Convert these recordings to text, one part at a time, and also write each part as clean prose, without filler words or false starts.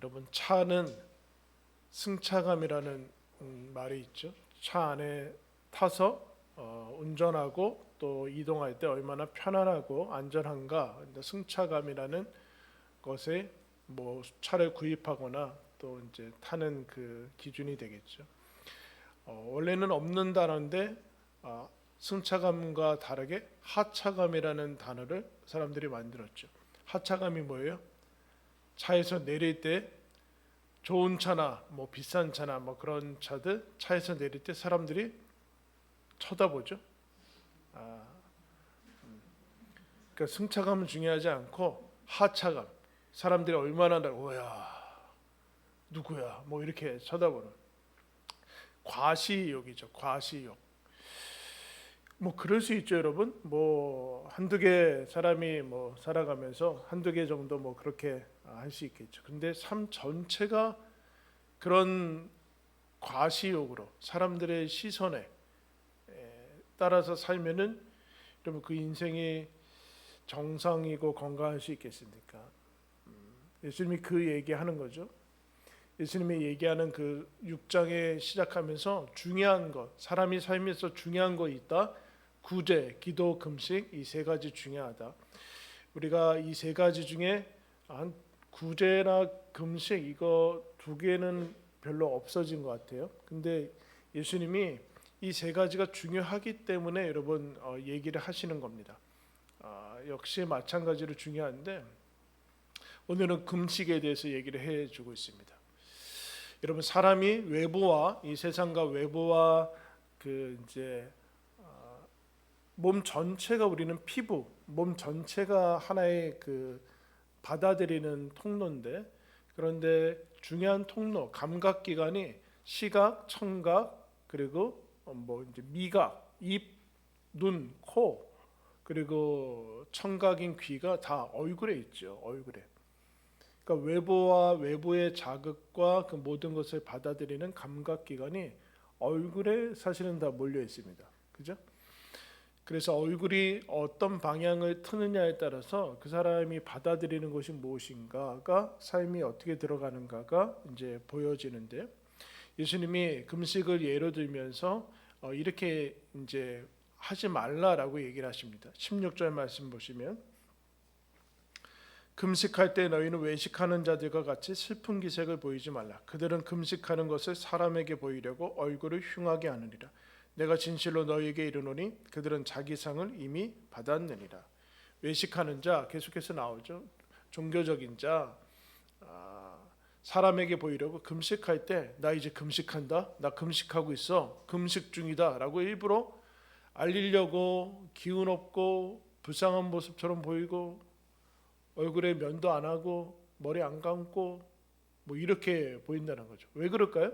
여러분, 차는 승차감이라는 말이 있죠. 차 안에 타서 운전하고 또 이동할 때 얼마나 편안하고 안전한가, 승차감이라는 것에 뭐 차를 구입하거나 또 이제 타는 그 기준이 되겠죠. 원래는 없는 단어인데 승차감과 다르게 하차감이라는 단어를 사람들이 만들었죠. 하차감이 뭐예요? 차에서 내릴 때 좋은 차나 뭐 비싼 차나 뭐 그런 차들 차에서 내릴 때 사람들이 쳐다보죠. 그러니까 승차감은 중요하지 않고 하차감, 사람들이 얼마나 오야 누구야 뭐 이렇게 쳐다보는 과시욕이죠. 과시욕. 뭐 그럴 수 있죠, 여러분. 뭐 한두 개 사람이 뭐 살아가면서 한두 개 정도 뭐 그렇게 할 수 있겠죠. 근데 삶 전체가 그런 과시욕으로 사람들의 시선에 따라서 살면은 여러분 그 인생이 정상이고 건강할 수 있겠습니까? 예수님이 그 얘기하는 거죠. 예수님이 얘기하는 그 6장에 시작하면서 중요한 것, 사람이 살면서 중요한 거 있다. 구제, 기도, 금식, 이 세 가지 중요하다. 우리가 이 세 가지 중에 한 구제나 금식 이거 두 개는 별로 없어진 것 같아요. 근데 예수님이 이 세 가지가 중요하기 때문에 여러분 얘기를 하시는 겁니다. 역시 마찬가지로 중요한데 오늘은 금식에 대해서 얘기를 해주고 있습니다. 여러분, 사람이 외부와 이 세상과 외부와 그 이제 몸 전체가 우리는 피부, 몸 전체가 하나의 그 받아들이는 통로인데, 그런데 중요한 통로, 감각 기관이 시각, 청각, 그리고 뭐 이제 미각, 입, 눈, 코, 그리고 청각인 귀가 다 얼굴에 있죠. 얼굴에. 그러니까 외부와 외부의 자극과 그 모든 것을 받아들이는 감각 기관이 얼굴에 사실은 다 몰려 있습니다. 그죠? 그래서 얼굴이 어떤 방향을 트느냐에 따라서 그 사람이 받아들이는 것이 무엇인가가 삶이 어떻게 들어가는가가 이제 보여지는데, 예수님이 금식을 예로 들면서 이렇게 이제 하지 말라라고 얘기를 하십니다. 16절 말씀 보시면 금식할 때 너희는 외식하는 자들과 같이 슬픈 기색을 보이지 말라. 그들은 금식하는 것을 사람에게 보이려고 얼굴을 흉하게 하느니라. 내가 진실로 너희에게 이르노니 그들은 자기 상을 이미 받았느니라. 외식하는 자 계속해서 나오죠. 종교적인 자, 사람에게 보이려고 금식할 때 나 이제 금식한다, 나 금식하고 있어, 금식 중이다 라고 일부러 알리려고 기운 없고 불쌍한 모습처럼 보이고 얼굴에 면도 안 하고 머리 안 감고 뭐 이렇게 보인다는 거죠. 왜 그럴까요?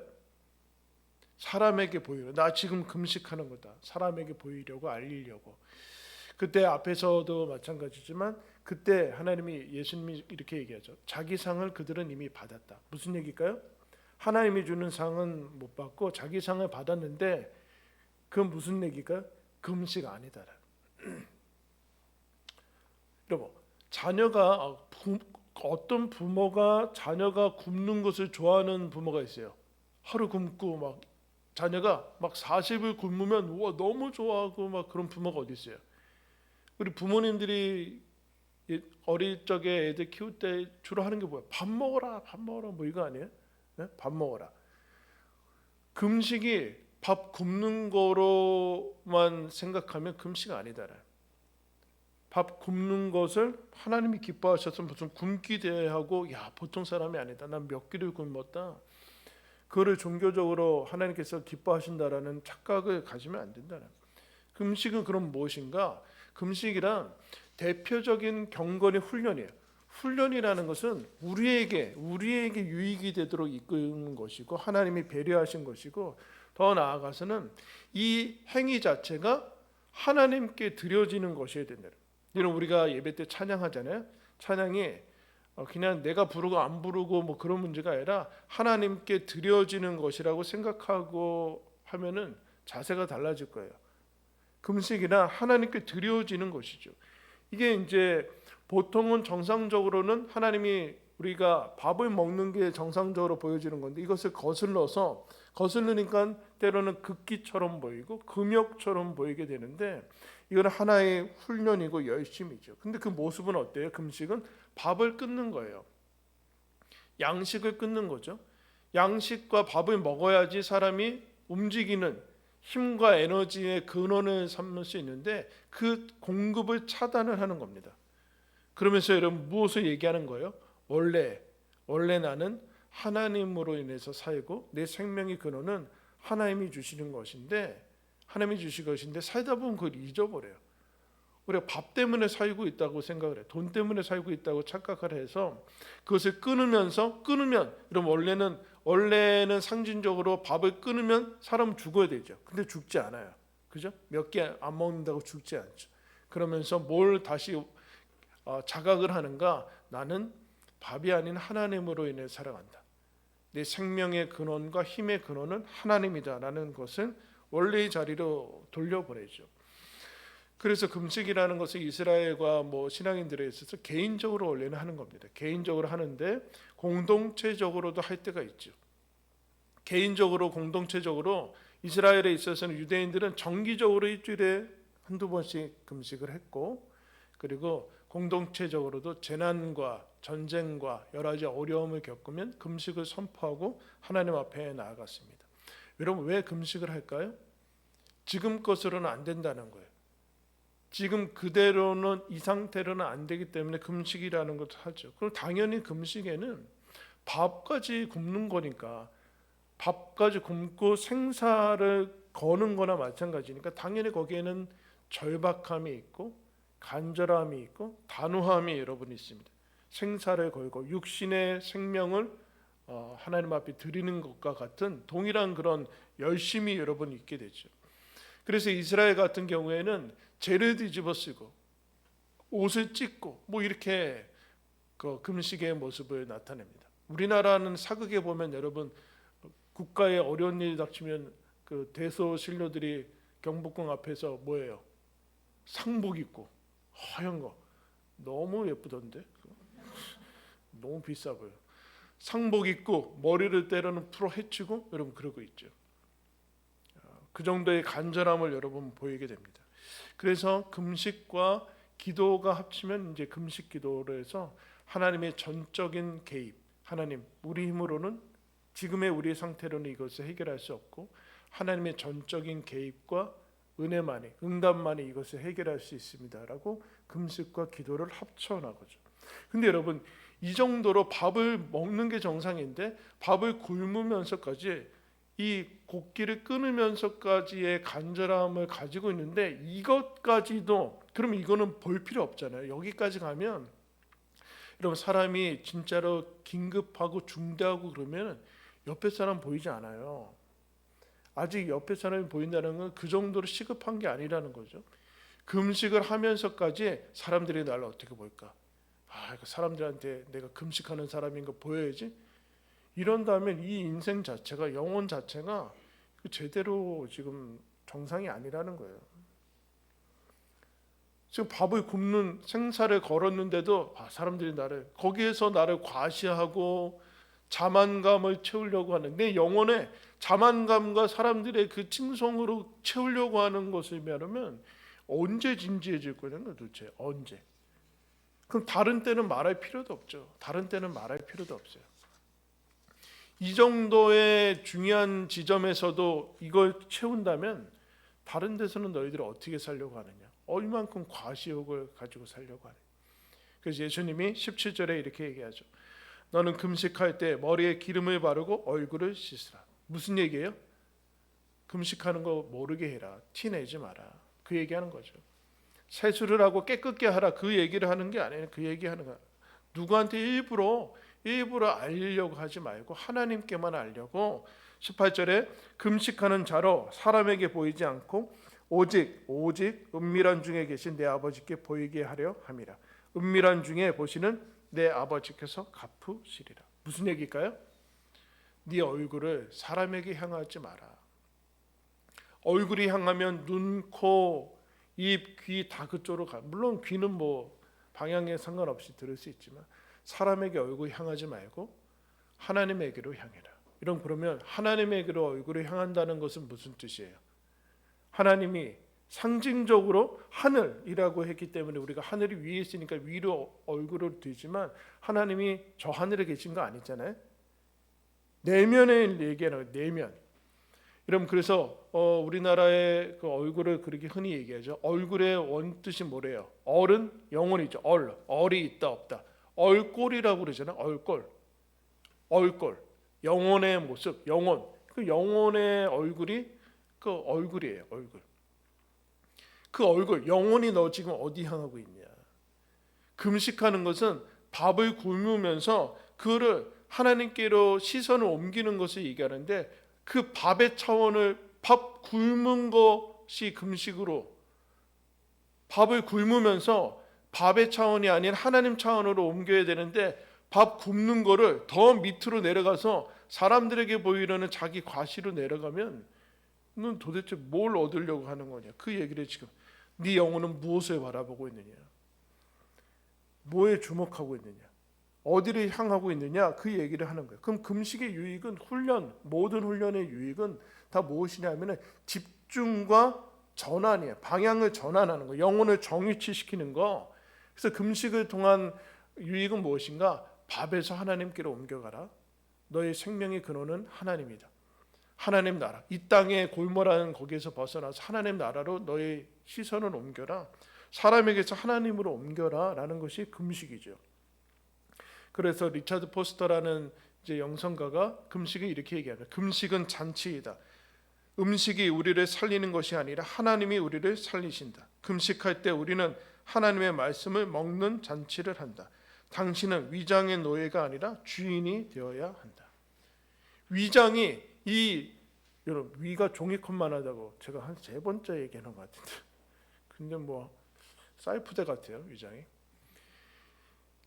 사람에게 보이려, 나 지금 금식하는 거다, 사람에게 보이려고 알리려고. 그때 앞에서도 마찬가지지만 그때 하나님이, 예수님이 이렇게 얘기하죠. 자기 상을 그들은 이미 받았다. 무슨 얘기일까요? 하나님이 주는 상은 못 받고 자기 상을 받았는데 그건 무슨 얘기일까요? 금식 아니다. 여러분, 자녀가 어떤 부모가 자녀가 굶는 것을 좋아하는 부모가 있어요. 하루 굶고 막 자녀가 막 40을 굶으면 우와 너무 좋아하고 막 그런 부모가 어디 있어요? 우리 부모님들이 어릴 적에 애들 키울 때 주로 하는 게 뭐야? 밥 먹어라, 밥 먹어라, 뭐 이거 아니에요? 네? 밥 먹어라. 금식이 밥 굶는 거로만 생각하면 금식 아니다. 밥 굶는 것을 하나님이 기뻐하셔서 무슨 굶기 대하고 야 보통 사람이 아니다, 난 몇 끼를 굶었다, 그거를 종교적으로 하나님께서 기뻐하신다라는 착각을 가지면 안 된다는. 금식은 그럼 무엇인가? 금식이란 대표적인 경건의 훈련이에요. 훈련이라는 것은 우리에게 유익이 되도록 이끄는 것이고 하나님이 배려하신 것이고, 더 나아가서는 이 행위 자체가 하나님께 드려지는 것이어야 된다. 이런 우리가 예배 때 찬양하잖아요. 찬양이 그냥 내가 부르고 안 부르고 뭐 그런 문제가 아니라 하나님께 드려지는 것이라고 생각하고 하면은 자세가 달라질 거예요. 금식이나 하나님께 드려지는 것이죠. 이게 이제 보통은 정상적으로는 하나님이 우리가 밥을 먹는 게 정상적으로 보여지는 건데 이것을 거슬러서 때로는 극기처럼 보이고 금욕처럼 보이게 되는데 이건 하나의 훈련이고 열심이죠. 근데 그 모습은 어때요? 금식은 밥을 끊는 거예요. 양식을 끊는 거죠. 양식과 밥을 먹어야지 사람이 움직이는 힘과 에너지의 근원을 삼을 수 있는데 그 공급을 차단을 하는 겁니다. 그러면서 여러분 무엇을 얘기하는 거예요? 원래 나는 하나님으로 인해서 살고 내 생명의 근원은 하나님이 주시는 것인데 살다 보면 그걸 잊어버려요. 우리가 밥 때문에 살고 있다고 생각을 해요. 돈 때문에 살고 있다고 착각을 해서 그것을 끊으면 여러분 원래는 상징적으로 밥을 끊으면 사람은 죽어야 되죠. 근데 죽지 않아요. 그죠? 몇 개 안 먹는다고 죽지 않죠. 그러면서 뭘 다시 자각을 하는가? 나는 밥이 아닌 하나님으로 인해 살아간다. 내 생명의 근원과 힘의 근원은 하나님이다라는 것을 원래의 자리로 돌려보내죠. 그래서 금식이라는 것은 이스라엘과 신앙인들에 있어서 개인적으로 원래는 하는 겁니다. 개인적으로 하는데 공동체적으로도 할 때가 있죠. 개인적으로 공동체적으로 이스라엘에 있어서는 유대인들은 정기적으로 일주일에 한두 번씩 금식을 했고 그리고 공동체적으로도 재난과 전쟁과 여러 가지 어려움을 겪으면 금식을 선포하고 하나님 앞에 나아갔습니다. 여러분 왜 금식을 할까요? 지금 것으로는 안 된다는 거예요. 지금 그대로는 이 상태로는 안 되기 때문에 금식이라는 것을 하죠. 그럼 당연히 금식에는 밥까지 굶는 거니까 밥까지 굶고 생사를 거는 거나 마찬가지니까 당연히 거기에는 절박함이 있고 간절함이 있고 단호함이 여러분 있습니다. 생사를 걸고 육신의 생명을 하나님 앞에 드리는 것과 같은 동일한 그런 열심이 여러분 있게 되죠. 그래서 이스라엘 같은 경우에는 죄를 뒤집어쓰고 옷을 찢고 이렇게 그 금식의 모습을 나타냅니다. 우리나라는 사극에 보면 여러분 국가에 어려운 일이 닥치면 그 대소신료들이 경복궁 앞에서 뭐예요? 상복 입고 하얀 거 너무 예쁘던데 너무 비싸 보여. 상복 입고 머리를 때로는 풀어 헤치고 여러분 그러고 있죠. 그 정도의 간절함을 여러분 보이게 됩니다. 그래서 금식과 기도가 합치면 이제 금식 기도로 해서 하나님의 전적인 개입, 하나님 우리 힘으로는 지금의 우리의 상태로는 이것을 해결할 수 없고 하나님의 전적인 개입과 은혜만이 응답만이 이것을 해결할 수 있습니다라고 금식과 기도를 합쳐 나가죠. 근데 여러분 이 정도로 밥을 먹는 게 정상인데 밥을 굶으면서까지 이 곡기를 끊으면서까지의 간절함을 가지고 있는데 이것까지도 그러면 이거는 볼 필요 없잖아요. 여기까지 가면 여러분 사람이 진짜로 긴급하고 중대하고 그러면 옆에 사람 보이지 않아요. 아직 옆에 사람이 보인다는 건 그 정도로 시급한 게 아니라는 거죠. 금식을 하면서까지 사람들이 나를 어떻게 볼까? 사람들한테 내가 금식하는 사람인 거 보여야지. 이런다면 이 인생 자체가 영혼 자체가 제대로 지금 정상이 아니라는 거예요. 지금 밥을 굶는 생사를 걸었는데도 사람들이 거기에서 나를 과시하고 자만감을 채우려고 하는 내 영혼에 자만감과 사람들의 그 칭송으로 채우려고 하는 것을 말하면 언제 진지해질 거냐는 거예요. 도대체 언제? 그럼 다른 때는 말할 필요도 없죠. 이 정도의 중요한 지점에서도 이걸 채운다면 다른 데서는 너희들이 어떻게 살려고 하느냐? 얼만큼 과시욕을 가지고 살려고 하느냐? 그래서 예수님이 17절에 이렇게 얘기하죠. 너는 금식할 때 머리에 기름을 바르고 얼굴을 씻으라. 무슨 얘기예요? 금식하는 거 모르게 해라. 티 내지 마라. 그 얘기하는 거죠. 세수를 하고 깨끗게 하라. 그 얘기를 하는 게 아니에요. 그 얘기하는 거야. 누구한테 일부러 알리려고 하지 말고 하나님께만 알려고 18절에 금식하는 자로 사람에게 보이지 않고 오직 은밀한 중에 계신 내 아버지께 보이게 하려 함이라. 은밀한 중에 보시는 내 아버지께서 갚으시리라. 무슨 얘기일까요? 네 얼굴을 사람에게 향하지 마라. 얼굴이 향하면 눈, 코, 입, 귀 다 그쪽으로 가. 물론 귀는 방향에 상관없이 들을 수 있지만 사람에게 얼굴 향하지 말고 하나님에게로 향해라. 이런 그러면 하나님에게로 얼굴을 향한다는 것은 무슨 뜻이에요? 하나님이 상징적으로 하늘이라고 했기 때문에 우리가 하늘이 위에 있으니까 위로 얼굴을 들지만 하나님이 저 하늘에 계신 거 아니잖아요. 내면에 얘기하는 거예요. 내면. 여러분 그래서 우리나라의 그 얼굴을 그렇게 흔히 얘기하죠. 얼굴의 원뜻이 뭐래요? 얼은 영혼이죠. 얼이 있다 없다. 얼꼴이라고 그러잖아요. 얼꼴. 영혼의 모습, 영혼. 그 영혼의 얼굴이 그 얼굴이에요. 얼굴. 그 얼굴, 영혼이 너 지금 어디 향하고 있냐? 금식하는 것은 밥을 굶으면서 그를 하나님께로 시선을 옮기는 것을 얘기하는데 그 밥의 차원을 밥 굶은 것이 금식으로 밥을 굶으면서 밥의 차원이 아닌 하나님 차원으로 옮겨야 되는데 밥 굶는 거를 더 밑으로 내려가서 사람들에게 보이려는 자기 과시로 내려가면 넌 도대체 뭘 얻으려고 하는 거냐? 그 얘기를 지금 네 영혼은 무엇을 바라보고 있느냐? 뭐에 주목하고 있느냐? 어디를 향하고 있느냐? 그 얘기를 하는 거예요. 그럼 금식의 유익은 모든 훈련의 유익은 다 무엇이냐면은 집중과 전환이에요. 방향을 전환하는 거, 영혼을 정위치시키는 거. 그래서 금식을 통한 유익은 무엇인가? 밥에서 하나님께로 옮겨가라. 너의 생명의 근원은 하나님이다. 하나님 나라, 이 땅의 골몰한 거기에서 벗어나서 하나님 나라로 너의 시선을 옮겨라. 사람에게서 하나님으로 옮겨라 라는 것이 금식이죠. 그래서 리차드 포스터라는 이제 영성가가 금식을 이렇게 얘기합니다. 금식은 잔치이다. 음식이 우리를 살리는 것이 아니라 하나님이 우리를 살리신다. 금식할 때 우리는 하나님의 말씀을 먹는 잔치를 한다. 당신은 위장의 노예가 아니라 주인이 되어야 한다. 위장이 여러분 위가 종이컵만 하다고 제가 한 3번째 얘기하는 것 같은데 근데 뭐 사이프대 같아요.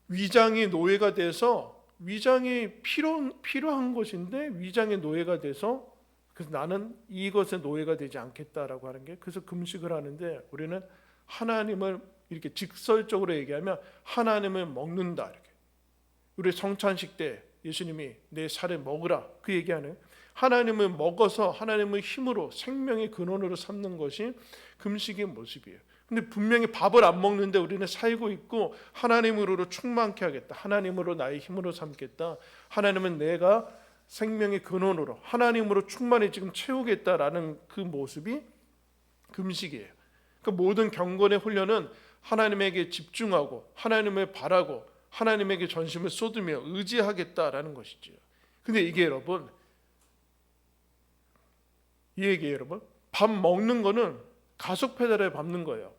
위장이 노예가 돼서 위장이 필요한 것인데 위장의 노예가 돼서 그래서 나는 이것의 노예가 되지 않겠다라고 하는 게 그래서 금식을 하는데 우리는 하나님을 이렇게 직설적으로 얘기하면 하나님을 먹는다 이렇게 우리 성찬식 때 예수님이 내 살을 먹으라 그 얘기하는 하나님을 먹어서 하나님의 힘으로 생명의 근원으로 삼는 것이 금식의 모습이에요. 근데 분명히 밥을 안 먹는데 우리는 살고 있고 하나님으로 충만케 하겠다. 하나님으로 나의 힘으로 삼겠다. 하나님은 내가 생명의 근원으로 하나님으로 충만히 지금 채우겠다라는 그 모습이 금식이에요. 그 모든 경건의 훈련은 하나님에게 집중하고 하나님을 바라고 하나님에게 전심을 쏟으며 의지하겠다라는 것이죠. 근데 이게 여러분 밥 먹는 거는 가속 페달에 밟는 거예요.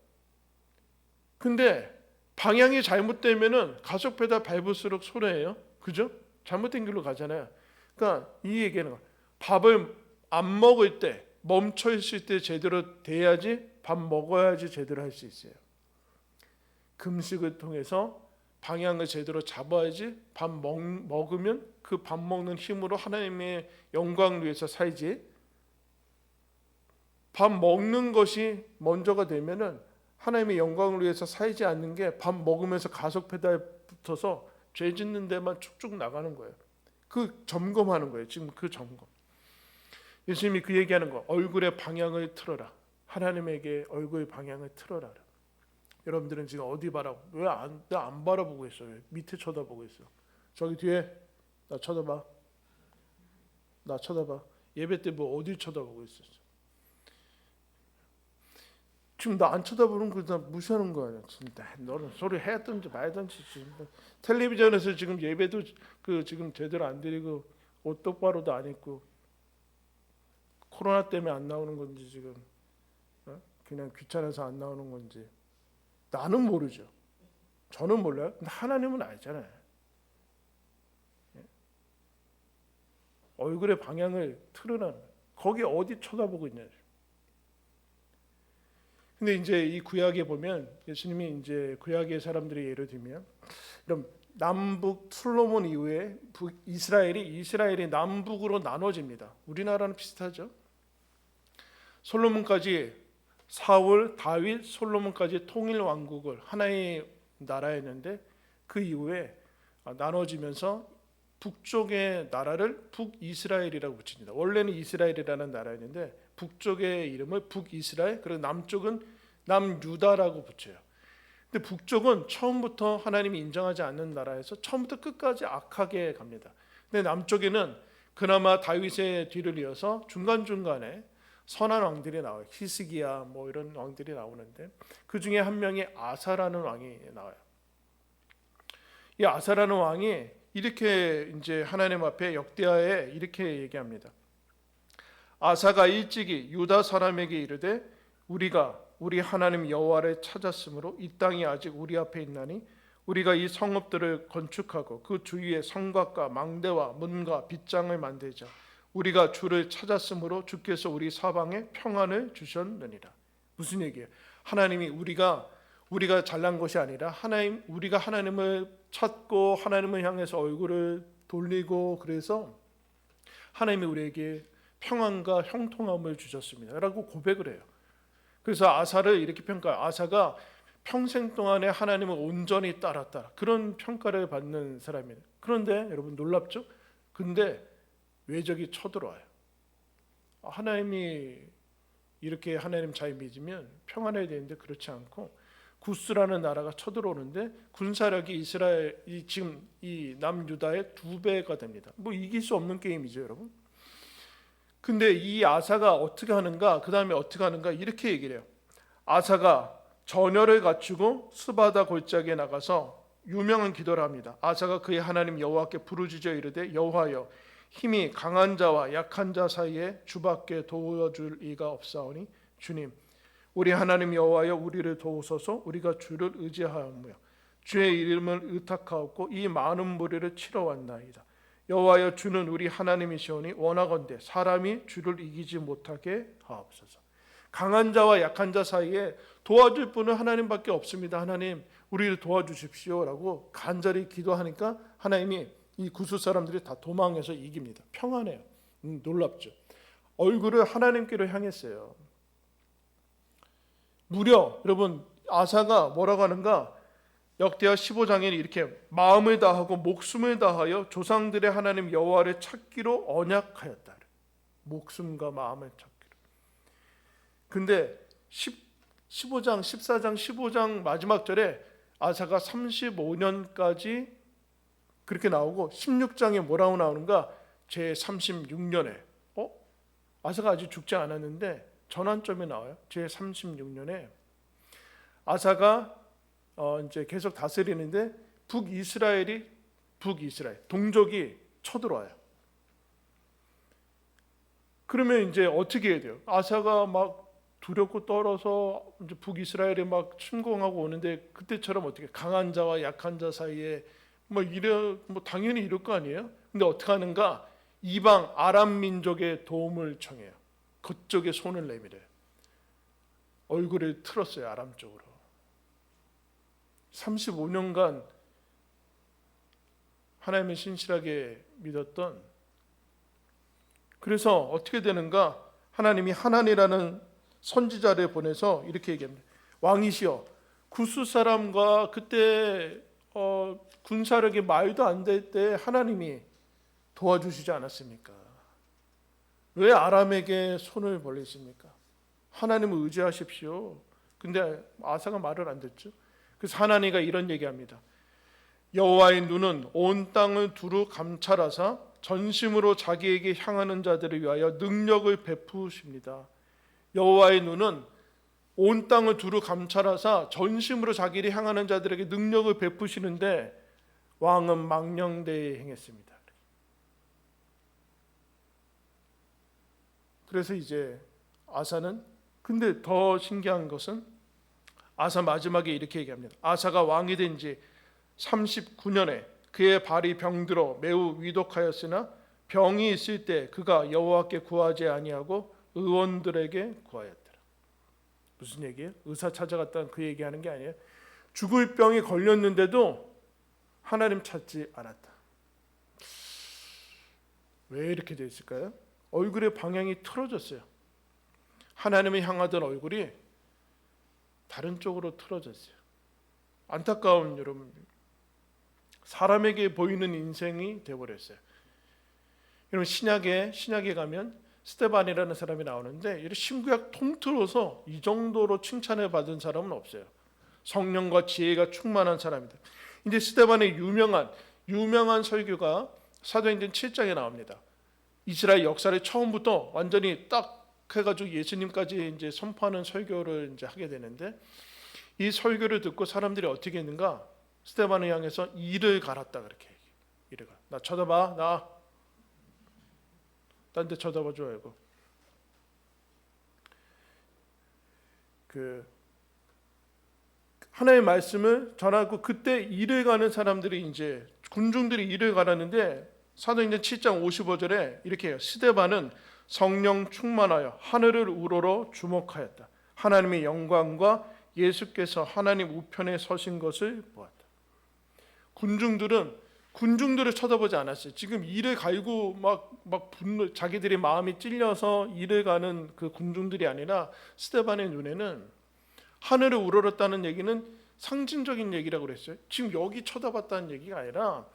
근데 방향이 잘못되면은 가속 페달 밟을수록 손해예요. 그죠? 잘못된 길로 가잖아요. 그러니까 이 얘기는 밥을 안 먹을 때 멈춰 있을 때 제대로 돼야지 밥 먹어야지 제대로 할 수 있어요. 금식을 통해서 방향을 제대로 잡아야지 밥 먹으면 그 밥 먹는 힘으로 하나님의 영광을 위해서 살지. 밥 먹는 것이 먼저가 되면은 하나님의 영광을 위해서 살지 않는 게 밥 먹으면서 가속 페달 붙어서 죄 짓는 데만 쭉쭉 나가는 거예요. 그 점검하는 거예요. 지금 그 점검. 예수님이 그 얘기하는 거. 얼굴의 방향을 틀어라. 하나님에게 얼굴의 방향을 틀어라. 여러분들은 지금 어디 바라고? 왜 안 바라보고 있어요? 밑에 쳐다보고 있어. 저기 뒤에 나 쳐다봐. 예배 때 뭐 어디 쳐다보고 있었어? 지금 나 안 쳐다보는 거 나 무시하는 거 아니야? 진짜 너는 소리 했든지 말든지 지금 텔레비전에서 지금 예배도 그 지금 제대로 안 드리고 옷 똑바로도 안 입고 코로나 때문에 안 나오는 건지 지금 그냥 귀찮아서 안 나오는 건지 나는 모르죠. 저는 몰라요. 근데 하나님은 알잖아요. 얼굴의 방향을 틀어놔. 거기 어디 쳐다보고 있냐? 근데 이제 이 구약에 보면 예수님이 이제 구약의 사람들이 예를 들면 이런 남북 솔로몬 이후에 이스라엘이 남북으로 나눠집니다. 우리나라는 비슷하죠. 솔로몬까지 사울, 다윗, 솔로몬까지 통일 왕국을 하나의 나라였는데 그 이후에 나눠지면서 북쪽의 나라를 북이스라엘이라고 붙입니다. 원래는 이스라엘이라는 나라였는데 북쪽의 이름을 북이스라엘, 그리고 남쪽은 남유다라고 붙여요. 근데 북쪽은 처음부터 하나님이 인정하지 않는 나라에서 처음부터 끝까지 악하게 갑니다. 근데 남쪽에는 그나마 다윗의 뒤를 이어서 중간중간에 선한 왕들이 나와요. 히스기야 뭐 이런 왕들이 나오는데 그 중에 한 명이 아사라는 왕이 나와요. 이 아사라는 왕이 이렇게 이제 하나님 앞에 역대하에 이렇게 얘기합니다. 아사가 일찍이 유다 사람에게 이르되 우리가 우리 하나님 여호와를 찾았으므로 이 땅이 아직 우리 앞에 있나니 우리가 이 성읍들을 건축하고 그 주위에 성곽과 망대와 문과 빗장을 만들자. 우리가 주를 찾았으므로 주께서 우리 사방에 평안을 주셨느니라. 무슨 얘기예요? 하나님이 우리가 잘난 것이 아니라 우리가 하나님을 찾고 하나님을 향해서 얼굴을 돌리고 그래서 하나님이 우리에게 평안과 형통함을 주셨습니다 라고 고백을 해요. 그래서 아사를 이렇게 평가해요. 아사가 평생 동안에 하나님을 온전히 따랐다, 그런 평가를 받는 사람이에요. 그런데 여러분 놀랍죠? 근데 외적이 쳐들어와요. 하나님이 이렇게 하나님 잘 믿으면 평안해야 되는데 그렇지 않고 구스라는 나라가 쳐들어오는데 군사력이 지금 이 남유다의 2배가 됩니다. 뭐 이길 수 없는 게임이죠, 여러분. 근데 이 아사가 어떻게 하는가? 그 다음에 어떻게 하는가? 이렇게 얘기를 해요. 아사가 전열을 갖추고 스바다 골짜기에 나가서 유명한 기도를 합니다. 아사가 그의 하나님 여호와께 부르짖어 이르되 여호와여, 힘이 강한 자와 약한 자 사이에 주밖에 도와줄 이가 없사오니 주님, 우리 하나님 여호와여, 우리를 도우소서. 우리가 주를 의지하였으며 주의 이름을 의탁하였고 이 많은 무리를 치러 왔나이다. 여호와여, 주는 우리 하나님이시오니 원하건대 사람이 주를 이기지 못하게 하옵소서. 강한 자와 약한 자 사이에 도와줄 분은 하나님밖에 없습니다. 하나님, 우리를 도와주십시오라고 간절히 기도하니까 하나님이 이 구스 사람들이 다 도망해서 이깁니다. 평안해요. 놀랍죠. 얼굴을 하나님께로 향했어요. 무려 여러분 아사가 뭐라고 하는가? 역대하 15장에 이렇게 마음을 다하고 목숨을 다하여 조상들의 하나님 여호와를 찾기로 언약하였다. 목숨과 마음을 찾기로. 근데 15장, 14장, 15장 마지막 절에 아사가 35년까지 그렇게 나오고 16장에 뭐라고 나오는가? 제 36년에 아사가 아직 죽지 않았는데 전환점이 나와요. 제 36년에 아사가 이제 계속 다스리는데 북이스라엘 동족이 쳐들어와요. 그러면 이제 어떻게 해야 돼요? 아사가 막 두렵고 떨어서 이제 북이스라엘에 막 침공하고 오는데 그때처럼 어떻게 강한 자와 약한 자 사이에 뭐 당연히 이럴 거 아니에요? 근데 어떻게 하는가? 이방 아람 민족의 도움을 청해요. 그쪽에 손을 내밀어요. 얼굴을 틀었어요, 아람 쪽으로. 35년간 하나님을 신실하게 믿었던. 그래서 어떻게 되는가? 하나님이 하나니라는 선지자를 보내서 이렇게 얘기합니다. 왕이시여, 구스 사람과 그때 군사력이 말도 안 될 때 하나님이 도와주시지 않았습니까? 왜 아람에게 손을 벌리십니까? 하나님을 의지하십시오. 근데 아사가 말을 안 듣죠. 그래서 하나님이 이런 얘기합니다. 여호와의 눈은 온 땅을 두루 감찰하사 전심으로 자기에게 향하는 자들을 위하여 능력을 베푸십니다. 여호와의 눈은 온 땅을 두루 감찰하사 전심으로 자기를 향하는 자들에게 능력을 베푸시는데 왕은 망령되이 행했습니다. 그래서 이제 아사는, 근데 더 신기한 것은 아사 마지막에 이렇게 얘기합니다. 아사가 왕이 된 지 39년에 그의 발이 병들어 매우 위독하였으나 병이 있을 때 그가 여호와께 구하지 아니하고 의원들에게 구하였더라. 무슨 얘기예요? 의사 찾아갔다는 그 얘기하는 게 아니에요. 죽을 병이 걸렸는데도 하나님 찾지 않았다. 왜 이렇게 됐을까요? 얼굴의 방향이 틀어졌어요. 하나님을 향하던 얼굴이 다른 쪽으로 틀어졌어요. 안타까운 여러분, 사람에게 보이는 인생이 되어버렸어요. 여러분 신약에 가면 스데반이라는 사람이 나오는데 이 신구약 통틀어서 이 정도로 칭찬을 받은 사람은 없어요. 성령과 지혜가 충만한 사람이다. 이제 스데반의 유명한 설교가 사도행전 7장에 나옵니다. 이스라엘 역사를 처음부터 완전히 딱 해가지고 예수님까지 이제 선포하는 설교를 이제 하게 되는데, 이 설교를 듣고 사람들이 어떻게 했는가? 스데반을 향해서 이를 갈았다 그렇게 얘기해요. 이를 갈아. 나 쳐다봐, 나. 딴 데 쳐다봐 줘 말고. 하나님의 말씀을 전하고, 그때 이를 가는 사람들이 이제 군중들이 이를 갈았는데 사도행전 7장 55절에 이렇게 해요. 스데반은 성령 충만하여 하늘을 우러러 주목하였다. 하나님의 영광과 예수께서 하나님 우편에 서신 것을 보았다. 군중들을 쳐다보지 않았어요. 지금 이를 갈고 막 분노, 자기들의 마음이 찔려서 이를 가는 그 군중들이 아니라 스데반의 눈에는 하늘을 우러렀다는 얘기는 상징적인 얘기라고 그랬어요. 지금 여기 쳐다봤다는 얘기가 아니라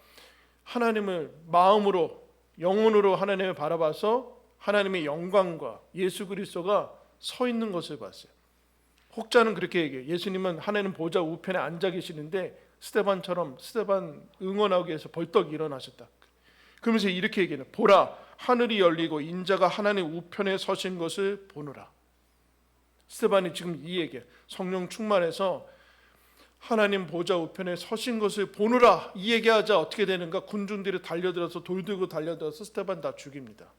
하나님을 마음으로, 영혼으로 하나님을 바라봐서 하나님의 영광과 예수 그리스도가 서 있는 것을 봤어요. 혹자는 그렇게 얘기해요. 예수님은 하나님 보좌 우편에 앉아 계시는데 스데반 응원하기 위해서 벌떡 일어나셨다. 그러면서 이렇게 얘기해요. 보라, 하늘이 열리고 인자가 하나님 우편에 서신 것을 보노라. 스데반이 지금 이 얘기예요. 성령 충만해서 하나님 보좌 우편에 서신 것을 보노라, 이 얘기하자 어떻게 되는가? 군중들이 달려들어서 돌 들고 달려들어서 스데반 다 죽입니다.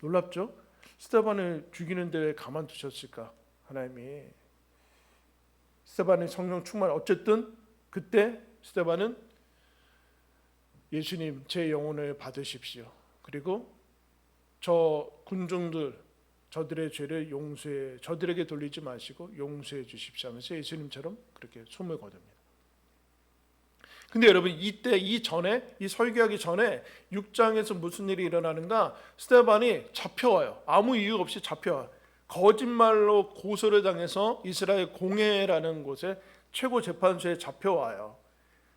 놀랍죠? 스데반을 죽이는데 왜 가만두셨을까? 하나님이 스데반의 성령 충만, 어쨌든 그때 스데반은 예수님 제 영혼을 받으십시오. 그리고 저 군중들 저들의 죄를 저들에게 돌리지 마시고 용서해 주십시오 하면서 예수님처럼 그렇게 숨을 거둡니다. 근데 여러분 이때 이 설교하기 전에 6장에서 무슨 일이 일어나는가? 스데반이 잡혀와요. 아무 이유 없이 잡혀와요. 거짓말로 고소를 당해서 이스라엘 공회라는 곳에 최고 재판소에 잡혀와요.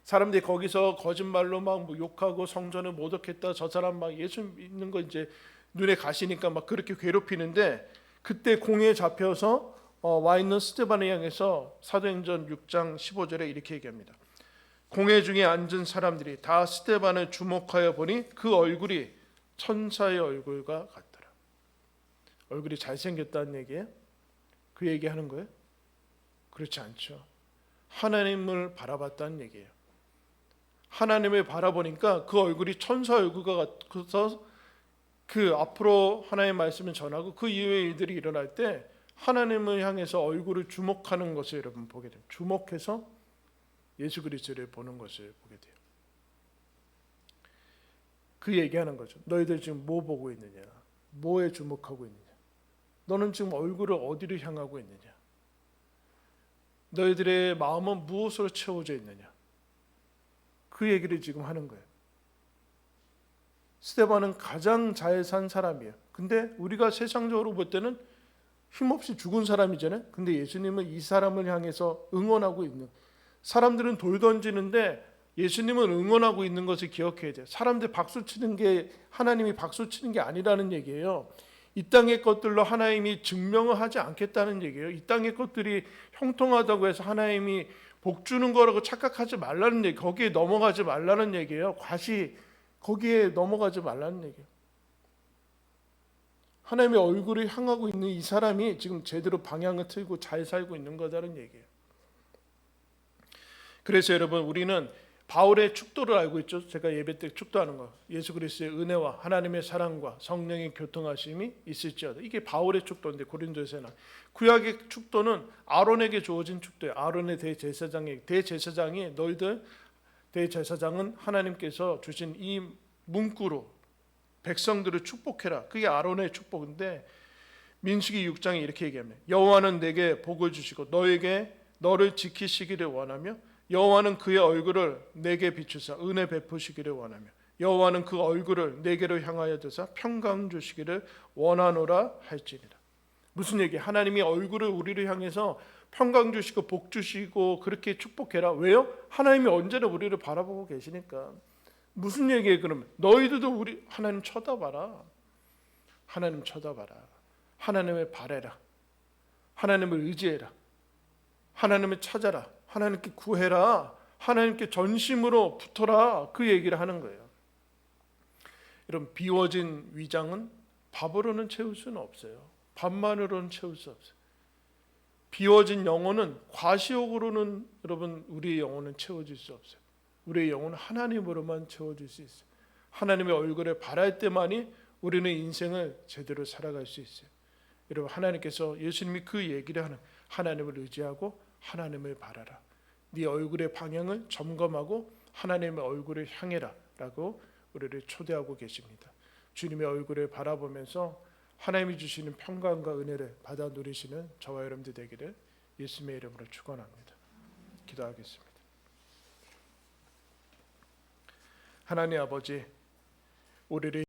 사람들이 거기서 거짓말로 막 욕하고 성전을 모독했다, 저 사람 막 예수 믿는 거 이제 눈에 가시니까 막 그렇게 괴롭히는데, 그때 공회에 잡혀서 와 있는 스데반을 향해서 사도행전 6장 15절에 이렇게 얘기합니다. 공회 중에 앉은 사람들이 다 스데반을 주목하여 보니 그 얼굴이 천사의 얼굴과 같더라. 얼굴이 잘생겼다는 얘기예요? 그 얘기하는 거예요? 그렇지 않죠. 하나님을 바라봤다는 얘기예요. 하나님을 바라보니까 그 얼굴이 천사 얼굴과 같아서 그 앞으로 하나님의 말씀을 전하고 그 이후의 일들이 일어날 때 하나님을 향해서 얼굴을 주목하는 것을 여러분 보게 돼요. 주목해서 예수 그리스도를 보는 것을 보게 돼요. 그 얘기하는 거죠. 너희들 지금 뭐 보고 있느냐? 뭐에 주목하고 있느냐? 너는 지금 얼굴을 어디로 향하고 있느냐? 너희들의 마음은 무엇으로 채워져 있느냐? 그 얘기를 지금 하는 거예요. 스데반은 가장 잘 산 사람이에요. 근데 우리가 세상적으로 볼 때는 힘없이 죽은 사람이잖아요. 근데 예수님은 이 사람을 향해서 응원하고 있는, 사람들은 돌 던지는데 예수님은 응원하고 있는 것을 기억해야 돼요. 사람들 박수 치는 게 하나님이 박수 치는 게 아니라는 얘기예요. 이 땅의 것들로 하나님이 증명을 하지 않겠다는 얘기예요. 이 땅의 것들이 형통하다고 해서 하나님이 복 주는 거라고 착각하지 말라는 얘기, 거기에 넘어가지 말라는 얘기예요. 거기에 넘어가지 말라는 얘기예요. 하나님의 얼굴을 향하고 있는 이 사람이 지금 제대로 방향을 틀고 잘 살고 있는 거다는 얘기예요. 그래서 여러분 우리는 바울의 축도를 알고 있죠. 제가 예배 때 축도하는 거, 예수 그리스도의 은혜와 하나님의 사랑과 성령의 교통하심이 있을지어다. 이게 바울의 축도인데 고린도에서 나 구약의 축도는 아론에게 주어진 축도예요. 아론의 대제사장이 너희들 대제사장은 하나님께서 주신 이 문구로 백성들을 축복해라. 그게 아론의 축복인데 민수기 6장에 이렇게 얘기합니다. 여호와는 내게 복을 주시고 너를 지키시기를 원하며 여호와는 그의 얼굴을 내게 비추사 은혜 베푸시기를 원하며 여호와는 그 얼굴을 내게로 향하여 드사 평강 주시기를 원하노라 할지니라. 무슨 얘기? 하나님이 얼굴을 우리를 향해서 평강 주시고 복 주시고 그렇게 축복해라. 왜요? 하나님이 언제나 우리를 바라보고 계시니까. 무슨 얘기예요 그러면? 너희들도 우리 하나님 쳐다봐라. 하나님 쳐다봐라. 하나님을 바래라. 하나님을 의지해라. 하나님을 찾아라. 하나님께 구해라. 하나님께 전심으로 붙어라. 그 얘기를 하는 거예요. 이런 비워진 위장은 밥으로는 채울 수는 없어요. 밥만으로는 채울 수 없어요. 비워진 영혼은 과시욕으로는 여러분 우리의 영혼은 채워질 수 없어요. 우리의 영혼은 하나님으로만 채워질 수 있어요. 하나님의 얼굴을 바랄 때만이 우리는 인생을 제대로 살아갈 수 있어요. 여러분 하나님께서 예수님이 그 얘기를 하는 하나님을 의지하고 하나님을 바라라. 네 얼굴의 방향을 점검하고 하나님의 얼굴을 향해라 라고 우리를 초대하고 계십니다. 주님의 얼굴을 바라보면서 하나님이 주시는 평강과 은혜를 받아 누리시는 저와 여러분들 되기를 예수님의 이름으로 축원합니다. 기도하겠습니다. 하나님 아버지, 우리를